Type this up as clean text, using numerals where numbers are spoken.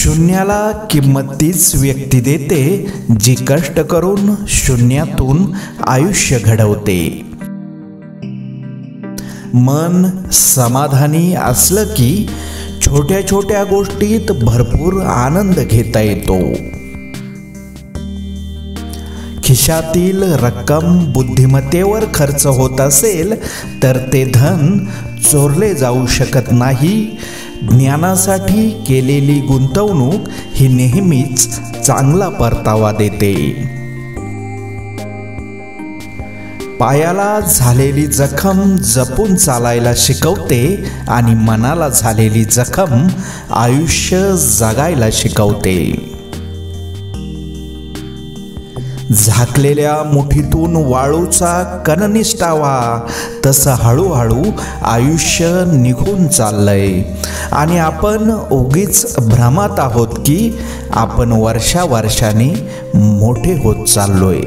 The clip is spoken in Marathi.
शून्याला किंमत तीच व्यक्ती देते जी कष्ट करून शून्यातून आयुष्य घडवते। मन समाधानी असलं की छोट्या छोट्या गोष्टीत भरपूर आनंद घेता येतो। खिशातील रक्कम बुद्धिमत्तेवर खर्च होत असेल तर ते धन चोरले जाऊ शकत नाही। ज्ञानासाठी केलेली गुंतवणूक ही नेहमीच चांगला परतावा देते। पायाला झालेली जखम जपून चालायला शिकवते आणि मनाला झालेली जखम आयुष्य जगायला शिकवते। झाकलेल्या मुठीतून वाळूचा कण निसटावा तसं हळूहळू आयुष्य निघून चाललंय आणि आपण उगीच भ्रमात आहोत की आपण वर्षावर्षांनी मोठे होत चाललोय।